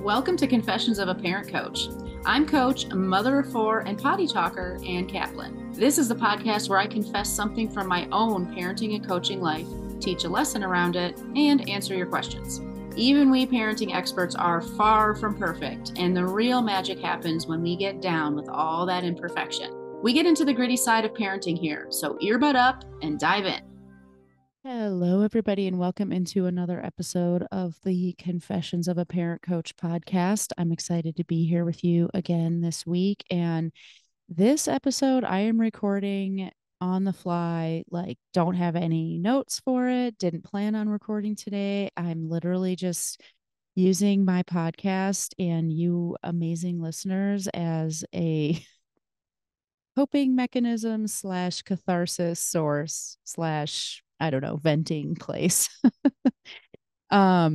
Welcome to Confessions of a Parent Coach. I'm Coach, mother of four, and potty talker, Ann Kaplan. This is the podcast where I confess something from my own parenting and coaching life, teach a lesson around it, and answer your questions. Even we parenting experts are far from perfect, and the real magic happens when we get down with all that imperfection. We get into the gritty side of parenting here, so earbud up and dive in. Hello, everybody, and welcome into another episode of the Confessions of a Parent Coach podcast. I'm excited to be here with you again this week. And this episode, I am recording on the fly, like, don't have any notes for it, didn't plan on recording today. I'm literally just using my podcast and you amazing listeners as a coping mechanism slash catharsis source slash I don't know, venting place. What I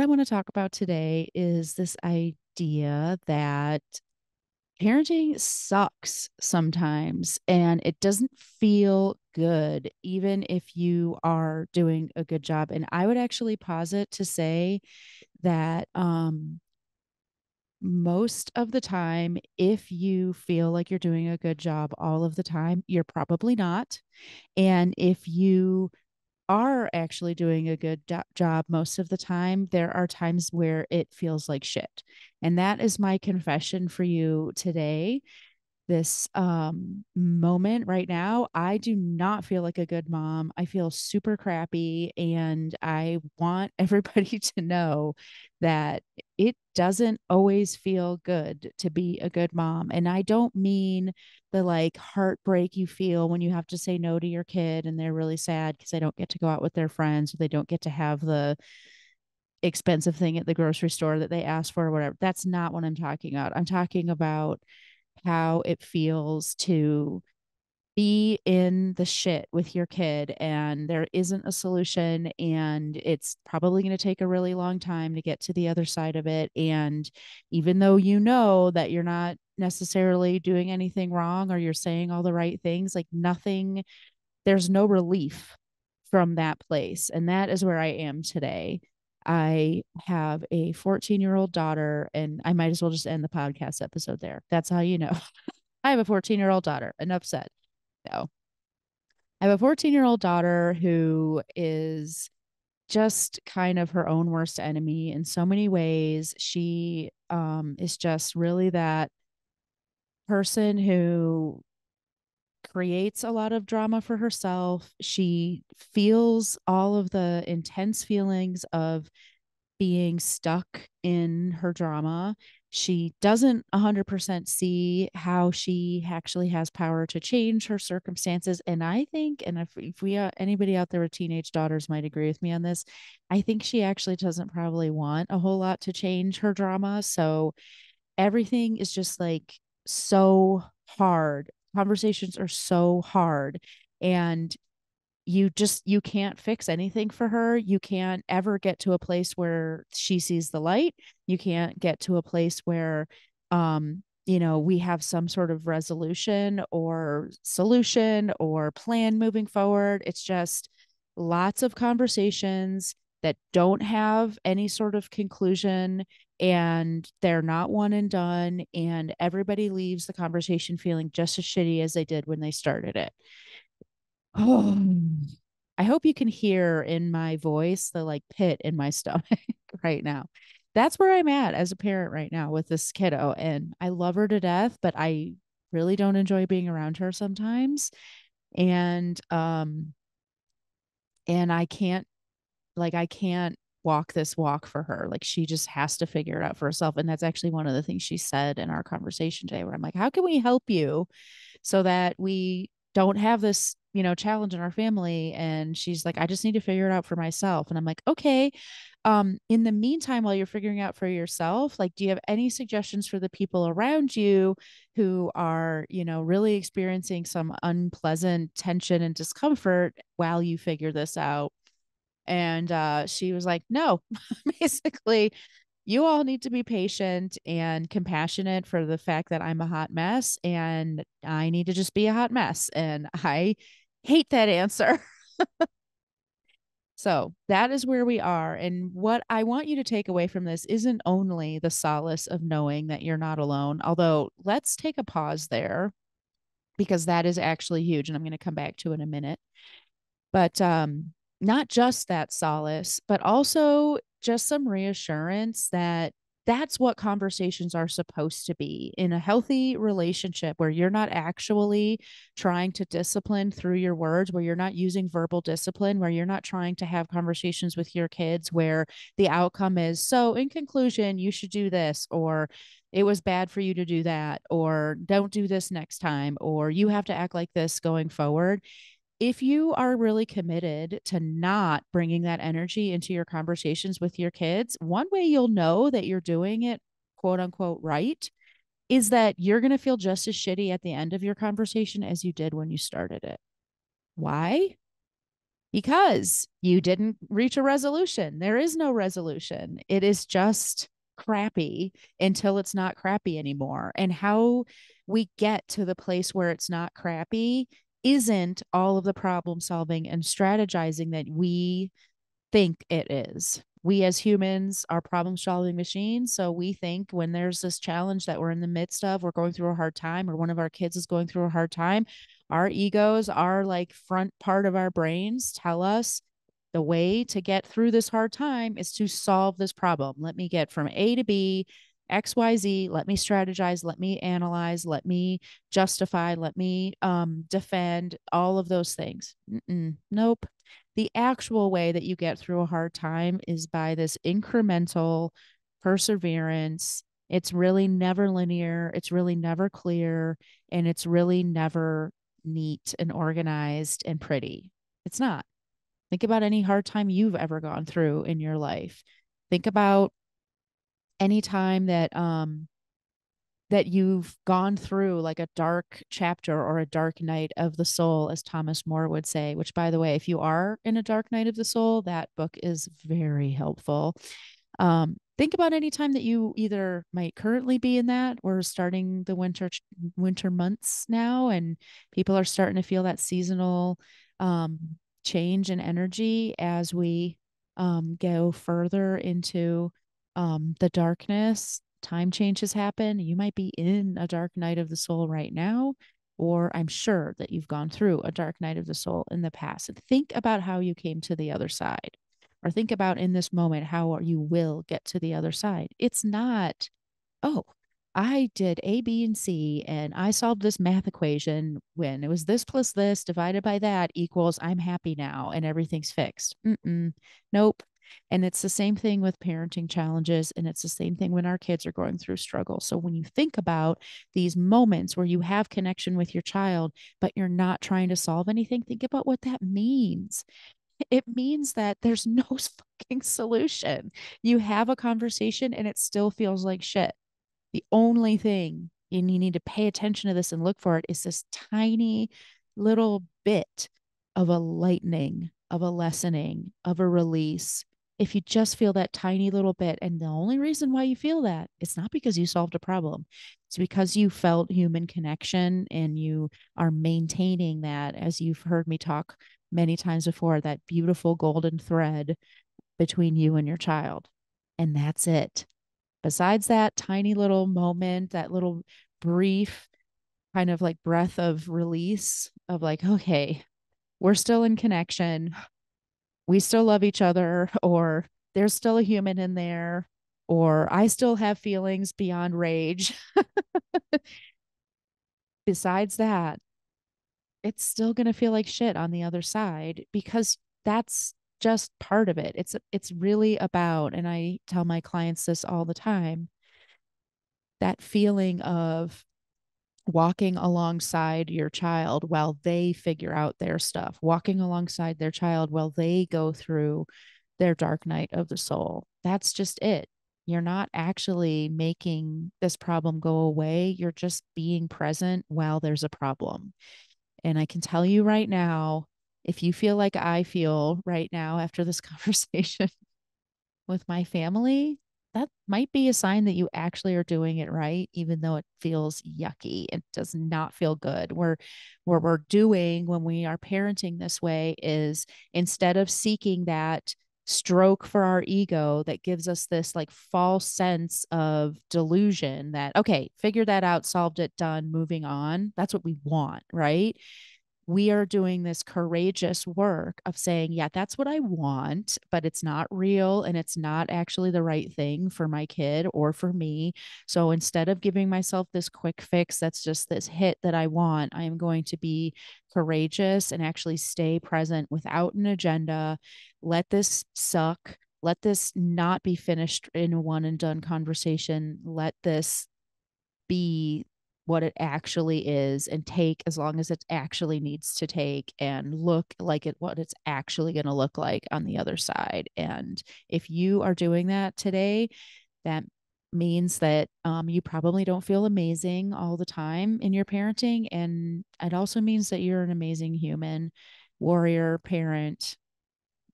want to talk about today is this idea that parenting sucks sometimes and it doesn't feel good, even if you are doing a good job. And I would actually posit to say that most of the time, if you feel like you're doing a good job all of the time, you're probably not. And if you are actually doing a good job most of the time, there are times where it feels like shit. And that is my confession for you today. This moment right now, I do not feel like a good mom. I feel super crappy, and I want everybody to know that it doesn't always feel good to be a good mom. And I don't mean the like heartbreak you feel when you have to say no to your kid and they're really sad because they don't get to go out with their friends or they don't get to have the expensive thing at the grocery store that they asked for or whatever. That's not what I'm talking about. I'm talking about how it feels to be in the shit with your kid and there isn't a solution and it's probably going to take a really long time to get to the other side of it. And even though you know that you're not necessarily doing anything wrong or you're saying all the right things, like nothing, there's no relief from that place. And that is where I am today. I have a 14-year-old daughter, and I might as well just end the podcast episode there. That's how you know. I have a 14-year-old daughter. Enough said. No. I have a 14-year-old daughter who is just kind of her own worst enemy in so many ways. She is just really that person who creates a lot of drama for herself. She feels all of the intense feelings of being stuck in her drama. She doesn't 100% see how she actually has power to change her circumstances. And I think, and if we anybody out there with teenage daughters might agree with me on this, I think she actually doesn't probably want a whole lot to change her drama. So everything is just like so hard. Conversations are so hard. And you can't fix anything for her. You can't ever get to a place where she sees the light. You can't get to a place where we have some sort of resolution or solution or plan moving forward. It's just lots of conversations that don't have any sort of conclusion, and they're not one and done, and everybody leaves the conversation feeling just as shitty as they did when they started it. Oh, I hope you can hear in my voice the like pit in my stomach right now. That's where I'm at as a parent right now with this kiddo. And I love her to death, but I really don't enjoy being around her sometimes. And and I can't walk this walk for her. Like she just has to figure it out for herself. And that's actually one of the things she said in our conversation today, where I'm like, how can we help you so that we don't have this, challenge in our family? And she's like, I just need to figure it out for myself. And I'm like, okay. In the meantime, while you're figuring out for yourself, like, do you have any suggestions for the people around you who are, really experiencing some unpleasant tension and discomfort while you figure this out? And she was like, no, basically, you all need to be patient and compassionate for the fact that I'm a hot mess and I need to just be a hot mess. And I hate that answer. So that is where we are. And what I want you to take away from this isn't only the solace of knowing that you're not alone, although let's take a pause there because that is actually huge. And I'm going to come back to it in a minute. But not just that solace, but also just some reassurance that that's what conversations are supposed to be in a healthy relationship where you're not actually trying to discipline through your words, where you're not using verbal discipline, where you're not trying to have conversations with your kids where the outcome is, so in conclusion, you should do this, or it was bad for you to do that, or don't do this next time, or you have to act like this going forward. If you are really committed to not bringing that energy into your conversations with your kids, one way you'll know that you're doing it, quote unquote, right, is that you're going to feel just as shitty at the end of your conversation as you did when you started it. Why? Because you didn't reach a resolution. There is no resolution. It is just crappy until it's not crappy anymore. And how we get to the place where it's not crappy isn't all of the problem solving and strategizing that we think it is. We as humans are problem solving machines. So we think when there's this challenge that we're in the midst of, we're going through a hard time, or one of our kids is going through a hard time, our egos, our like front part of our brains tell us the way to get through this hard time is to solve this problem. Let me get from A to B, XYZ. Let me strategize. Let me analyze. Let me justify. Let me defend, all of those things. Nope. The actual way that you get through a hard time is by this incremental perseverance. It's really never linear. It's really never clear. And it's really never neat and organized and pretty. It's not. Think about any hard time you've ever gone through in your life. Think about any time that you've gone through like a dark chapter or a dark night of the soul, as Thomas More would say, which, by the way, if you are in a dark night of the soul, that book is very helpful. Think about any time that you either might currently be in that. We're starting the winter months now, and people are starting to feel that seasonal change in energy as we go further into the darkness. Time changes happen. You might be in a dark night of the soul right now, or I'm sure that you've gone through a dark night of the soul in the past. And think about how you came to the other side, or think about in this moment how you will get to the other side. It's not, oh, I did A, B, and C, and I solved this math equation when it was this plus this divided by that equals I'm happy now and everything's fixed. Nope. And it's the same thing with parenting challenges. And it's the same thing when our kids are going through struggle. So when you think about these moments where you have connection with your child, but you're not trying to solve anything, think about what that means. It means that there's no fucking solution. You have a conversation and it still feels like shit. The only thing, and you need to pay attention to this and look for it, is this tiny little bit of a lightening, of a lessening, of a release. If you just feel that tiny little bit, and the only reason why you feel that, it's not because you solved a problem. It's because you felt human connection and you are maintaining that, as you've heard me talk many times before, that beautiful golden thread between you and your child. And that's it. Besides that tiny little moment, that little brief kind of like breath of release of like, okay, we're still in connection. We still love each other, or there's still a human in there, or I still have feelings beyond rage. Besides that, it's still going to feel like shit on the other side because that's just part of it. It's really about, and I tell my clients this all the time, that feeling of walking alongside your child while they figure out their stuff, walking alongside their child while they go through their dark night of the soul. That's just it. You're not actually making this problem go away. You're just being present while there's a problem. And I can tell you right now, if you feel like I feel right now after this conversation with my family, that might be a sign that you actually are doing it right, even though it feels yucky. It does not feel good. Where we're doing when we are parenting this way is, instead of seeking that stroke for our ego that gives us this like false sense of delusion that, okay, figure that out, solved it, done, moving on. That's what we want, right? We are doing this courageous work of saying, yeah, that's what I want, but it's not real and it's not actually the right thing for my kid or for me. So instead of giving myself this quick fix that's just this hit that I want, I am going to be courageous and actually stay present without an agenda. Let this suck. Let this not be finished in a one and done conversation. Let this be what it actually is and take as long as it actually needs to take, and look like it what it's actually going to look like on the other side. And if you are doing that today, that means that you probably don't feel amazing all the time in your parenting, and it also means that you're an amazing human, warrior, parent,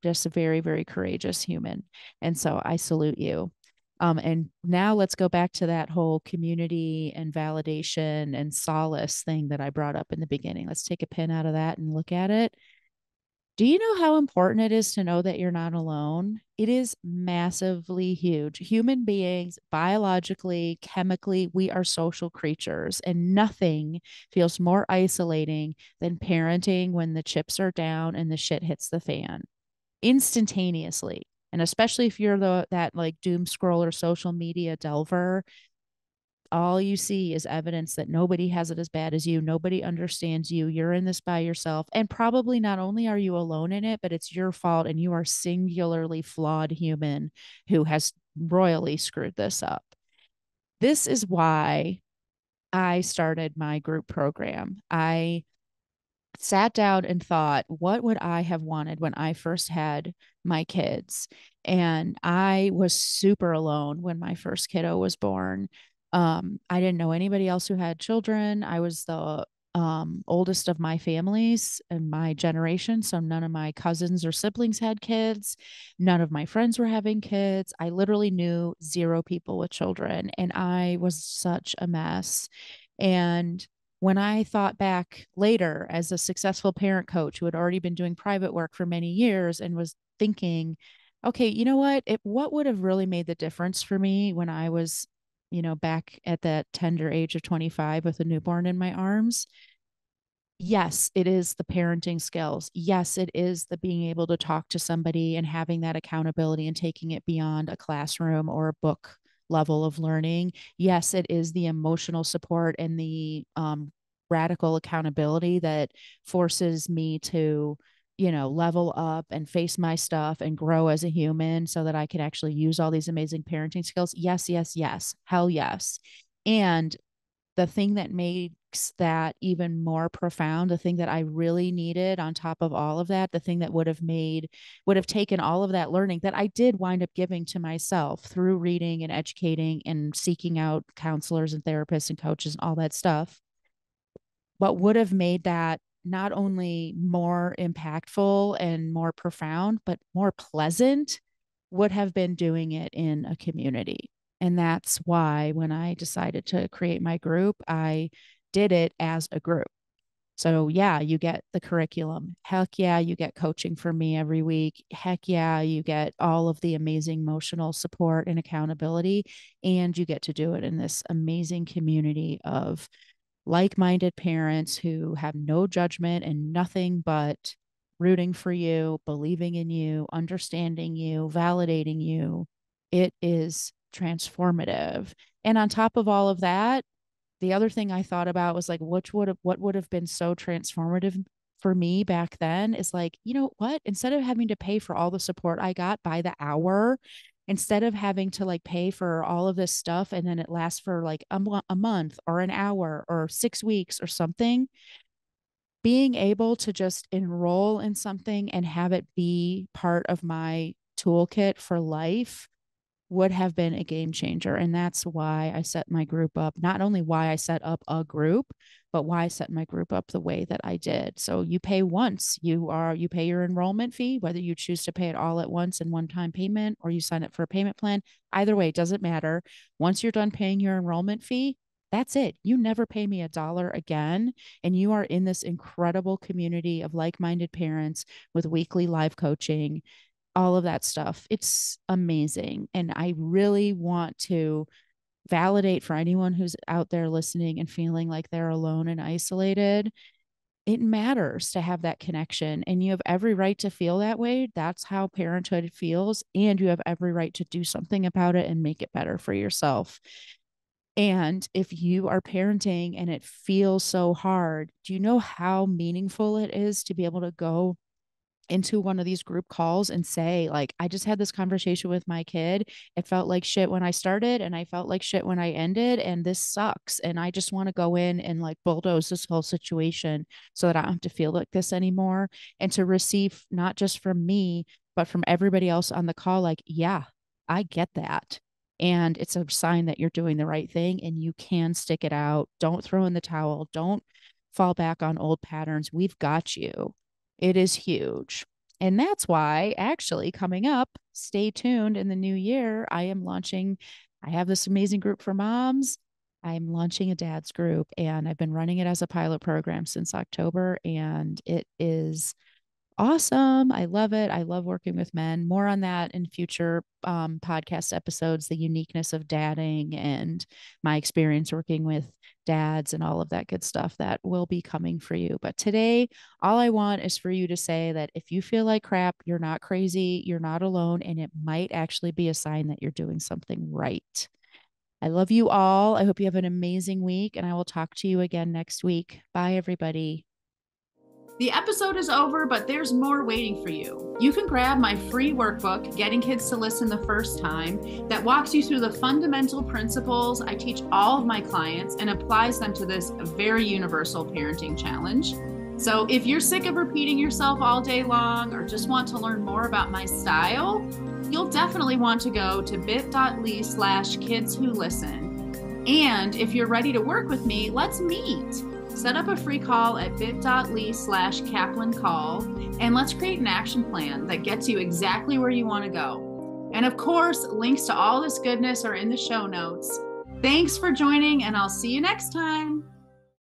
just a very, very courageous human. And so I salute you. And now let's go back to that whole community and validation and solace thing that I brought up in the beginning. Let's take a pin out of that and look at it. Do you know how important it is to know that you're not alone? It is massively huge. Human beings, biologically, chemically, we are social creatures, and nothing feels more isolating than parenting when the chips are down and the shit hits the fan instantaneously. And especially if you're that like doom scroller social media delver, all you see is evidence that nobody has it as bad as you. Nobody understands you. You're in this by yourself. And probably not only are you alone in it, but it's your fault. And you are singularly flawed human who has royally screwed this up. This is why I started my group program. I sat down and thought, what would I have wanted when I first had my kids? And I was super alone when my first kiddo was born. I didn't know anybody else who had children. I was the oldest of my families and my generation. So none of my cousins or siblings had kids. None of my friends were having kids. I literally knew zero people with children, and I was such a mess. And when I thought back later as a successful parent coach who had already been doing private work for many years and was thinking, okay, you know what? What would have really made the difference for me when I was, back at that tender age of 25 with a newborn in my arms? Yes, it is the parenting skills. Yes, it is the being able to talk to somebody and having that accountability and taking it beyond a classroom or a book level of learning. Yes, it is the emotional support and the radical accountability that forces me to, level up and face my stuff and grow as a human so that I can actually use all these amazing parenting skills. Yes, yes, yes. Hell yes. And the thing that makes that even more profound, the thing that I really needed on top of all of that, the thing that would have taken all of that learning that I did wind up giving to myself through reading and educating and seeking out counselors and therapists and coaches and all that stuff, what would have made that not only more impactful and more profound, but more pleasant would have been doing it in a community. And that's why when I decided to create my group, I did it as a group. So, yeah, you get the curriculum. Heck yeah, you get coaching from me every week. Heck yeah, you get all of the amazing emotional support and accountability. And you get to do it in this amazing community of like minded parents who have no judgment and nothing but rooting for you, believing in you, understanding you, validating you. It is transformative. And on top of all of that, the other thing I thought about was like, what would have been so transformative for me back then is like, you know what? Instead of having to pay for all the support I got by the hour, instead of having to like pay for all of this stuff and then it lasts for like a month or an hour or 6 weeks or something, being able to just enroll in something and have it be part of my toolkit for life would have been a game changer. And that's why I set my group up, not only why I set up a group, but why I set my group up the way that I did. So you pay once, you pay your enrollment fee, whether you choose to pay it all at once in one-time payment or you sign up for a payment plan. Either way, it doesn't matter. Once you're done paying your enrollment fee, that's it. You never pay me $1 again. And you are in this incredible community of like-minded parents with weekly live coaching, all of that stuff. It's amazing. And I really want to validate for anyone who's out there listening and feeling like they're alone and isolated. It matters to have that connection, and you have every right to feel that way. That's how parenthood feels. And you have every right to do something about it and make it better for yourself. And if you are parenting and it feels so hard, do you know how meaningful it is to be able to go into one of these group calls and say, like, I just had this conversation with my kid. It felt like shit when I started and I felt like shit when I ended, and this sucks. And I just want to go in and like bulldoze this whole situation so that I don't have to feel like this anymore. And to receive not just from me, but from everybody else on the call, like, yeah, I get that. And it's a sign that you're doing the right thing and you can stick it out. Don't throw in the towel. Don't fall back on old patterns. We've got you. It is huge. And that's why, actually, coming up, stay tuned in the new year. I have this amazing group for moms. I'm launching a dad's group, and I've been running it as a pilot program since October, and it is awesome. I love it. I love working with men. More on that in future podcast episodes, the uniqueness of dadding and my experience working with dads and all of that good stuff that will be coming for you. But today, all I want is for you to say that if you feel like crap, you're not crazy, you're not alone, and it might actually be a sign that you're doing something right. I love you all. I hope you have an amazing week, and I will talk to you again next week. Bye, everybody. The episode is over, but there's more waiting for you. You can grab my free workbook, Getting Kids to Listen the First Time, that walks you through the fundamental principles I teach all of my clients and applies them to this very universal parenting challenge. So if you're sick of repeating yourself all day long or just want to learn more about my style, you'll definitely want to go to bit.ly/kidswholisten. And if you're ready to work with me, let's meet. Set up a free call at bit.ly/Kaplan call, and let's create an action plan that gets you exactly where you want to go. And of course, links to all this goodness are in the show notes. Thanks for joining, and I'll see you next time.